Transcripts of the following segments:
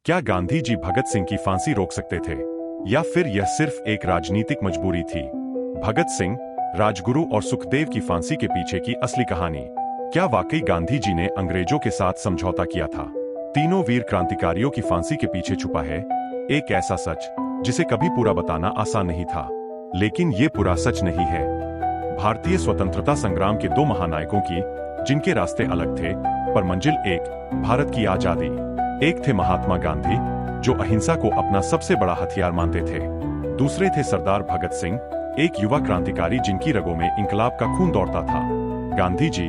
क्या गांधी जी भगत सिंह की फांसी रोक सकते थे, या फिर यह सिर्फ एक राजनीतिक मजबूरी थी? भगत सिंह, राजगुरु और सुखदेव की फांसी के पीछे की असली कहानी। क्या वाकई गांधी जी ने अंग्रेजों के साथ समझौता किया था? तीनों वीर क्रांतिकारियों की फांसी के पीछे छुपा है एक ऐसा सच जिसे कभी पूरा बताना आसान नहीं था। लेकिन ये पूरा सच नहीं है। भारतीय स्वतंत्रता संग्राम के दो महानायकों की, जिनके रास्ते अलग थे पर मंजिल एक, भारत की आजादी। एक थे महात्मा गांधी, जो अहिंसा को अपना सबसे बड़ा हथियार मानते थे। दूसरे थे सरदार भगत सिंह, एक युवा क्रांतिकारी जिनकी रगों में इंकलाब का खून दौड़ता था। गांधी जी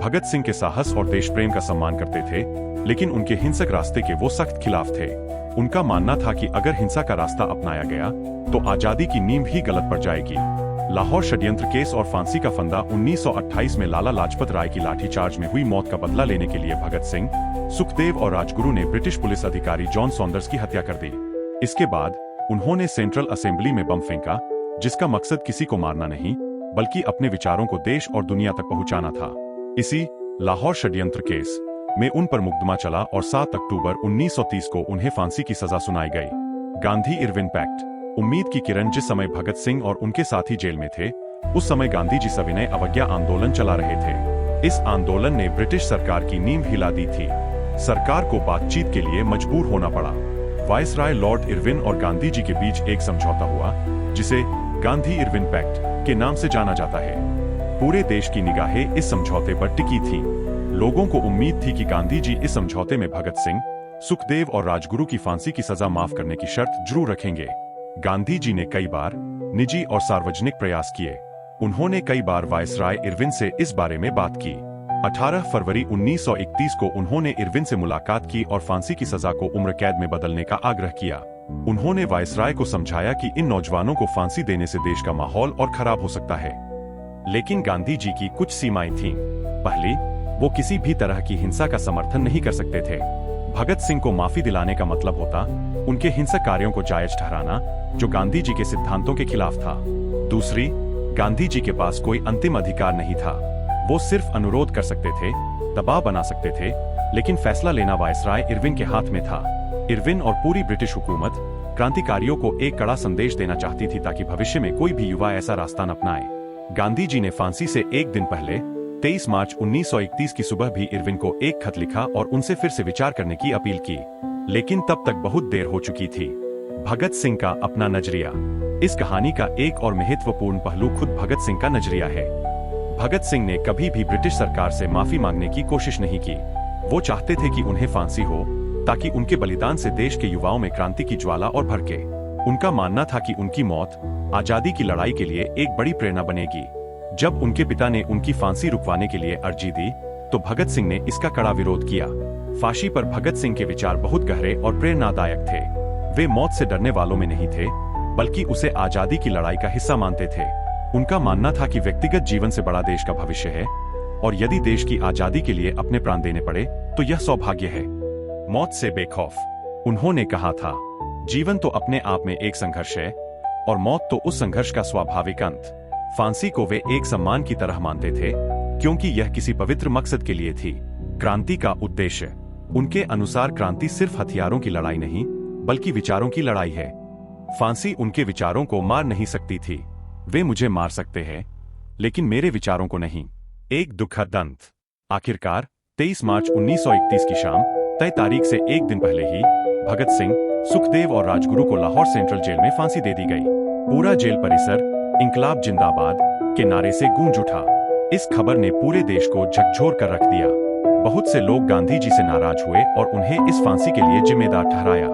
भगत सिंह के साहस और देश प्रेम का सम्मान करते थे, लेकिन उनके हिंसक रास्ते के वो सख्त खिलाफ थे। उनका मानना था कि अगर हिंसा का रास्ता अपनाया गया तो आजादी की नींव ही गलत पड़ जाएगी। लाहौर षड्यंत्र केस और फांसी का फंदा 1928 में लाला लाजपत राय की लाठीचार्ज में हुई मौत का बदला लेने के लिए भगत सिंह, सुखदेव और राजगुरु ने ब्रिटिश पुलिस अधिकारी जॉन सॉन्डर्स की हत्या कर दी। इसके बाद उन्होंने सेंट्रल असेंबली में बम फेंका, जिसका मकसद किसी को मारना नहीं बल्कि अपने विचारों को देश और दुनिया तक पहुंचाना था। इसी लाहौर षड्यंत्र केस में उन पर मुकदमा चला और 7 अक्टूबर 1930 को उन्हें फांसी की सजा सुनाई गई। गांधी इरविन पैक्ट, उम्मीद की किरण। जिस समय भगत सिंह और उनके साथी जेल में थे, उस समय गांधी जी सविनय अवज्ञा आंदोलन चला रहे थे। इस आंदोलन ने ब्रिटिश सरकार की नींव हिला दी थी। सरकार को बातचीत के लिए मजबूर होना पड़ा। वायसराय लॉर्ड इरविन और गांधी जी के बीच एक समझौता हुआ, जिसे गांधी इरविन पैक्ट के नाम से जाना जाता है। पूरे देश की निगाहें इस समझौते पर टिकी थीं। लोगों को उम्मीद थी कि गांधी जी इस समझौते में भगत सिंह, सुखदेव और राजगुरु की फांसी की सजा माफ करने की शर्त जरूर रखेंगे। गांधी जी ने कई बार निजी और सार्वजनिक प्रयास किए। उन्होंने कई बार वायसराय इरविन से इस बारे में बात की। 18 फरवरी 1931 को उन्होंने इरविन से मुलाकात की और फांसी की सजा को उम्र कैद में बदलने का आग्रह किया। उन्होंने वायसराय को समझाया कि इन नौजवानों को फांसी देने से देश का माहौल और खराब हो सकता है। लेकिन गांधी जी की कुछ सीमाएं थीं। पहली, वो किसी भी तरह की हिंसा का समर्थन नहीं कर सकते थे। भगत सिंह को माफी दिलाने का मतलब होता उनके हिंसक कार्यों को जायज ठहराना, जो गांधी जी के सिद्धांतों के खिलाफ था। दूसरी, गांधी जी के पास कोई अंतिम अधिकार नहीं था। वो सिर्फ अनुरोध कर सकते थे, दबाव बना सकते थे, लेकिन फैसला लेना वायसराय इरविन के हाथ में था। इरविन और पूरी ब्रिटिश हुकूमत क्रांतिकारियों को एक कड़ा संदेश देना चाहती थी, ताकि भविष्य में कोई भी युवा ऐसा रास्ता न अपनाए। गांधी जी ने फांसी से एक दिन पहले 23 मार्च 1931 की सुबह भी इरविन को एक खत लिखा और उनसे फिर से विचार करने की अपील की। लेकिन तब तक बहुत देर हो चुकी थी। भगत सिंह का अपना नजरिया। इस कहानी का एक और महत्वपूर्ण पहलू खुद भगत सिंह का नजरिया है। भगत सिंह ने कभी भी ब्रिटिश सरकार से माफी मांगने की कोशिश नहीं की। वो चाहते थे कि उन्हें फांसी हो, ताकि उनके बलिदान से देश के युवाओं में क्रांति की ज्वाला और भड़के। उनका मानना था कि उनकी मौत आजादी की लड़ाई के लिए एक बड़ी प्रेरणा बनेगी। जब उनके पिता ने उनकी फांसी रुकवाने के लिए अर्जी दी, तो भगत सिंह ने इसका कड़ा विरोध किया। फांसी पर भगत सिंह के विचार बहुत गहरे और प्रेरणादायक थे। वे मौत से डरने वालों में नहीं थे, बल्कि उसे आजादी की लड़ाई का हिस्सा मानते थे। उनका मानना था कि व्यक्तिगत जीवन से बड़ा देश का भविष्य है, और यदि देश की आजादी के लिए अपने प्राण देने पड़े तो यह सौभाग्य है। मौत से बेखौफ। उन्होंने कहा था, जीवन तो अपने आप में एक संघर्ष है, और मौत तो उस संघर्ष का स्वाभाविक अंत। फांसी को वे एक सम्मान की तरह मानते थे, क्योंकि यह किसी पवित्र मकसद के लिए थी। क्रांति का उद्देश्य। उनके अनुसार क्रांति सिर्फ हथियारों की लड़ाई नहीं, बल्कि विचारों की लड़ाई है। फांसी उनके विचारों को मार नहीं सकती थी। वे मुझे मार सकते हैं, लेकिन मेरे विचारों को नहीं। एक दुखद अंत। आखिरकार 23 मार्च 1931 की शाम, तय तारीख से एक दिन पहले ही, भगत सिंह, सुखदेव और राजगुरु को लाहौर सेंट्रल जेल में फांसी दे दी गई। पूरा जेल परिसर इंकलाब जिंदाबाद के नारे से गूंज उठा। इस खबर ने पूरे देश को झकझोर कर रख दिया। बहुत से लोग गांधी जी से नाराज हुए और उन्हें इस फांसी के लिए जिम्मेदार ठहराया।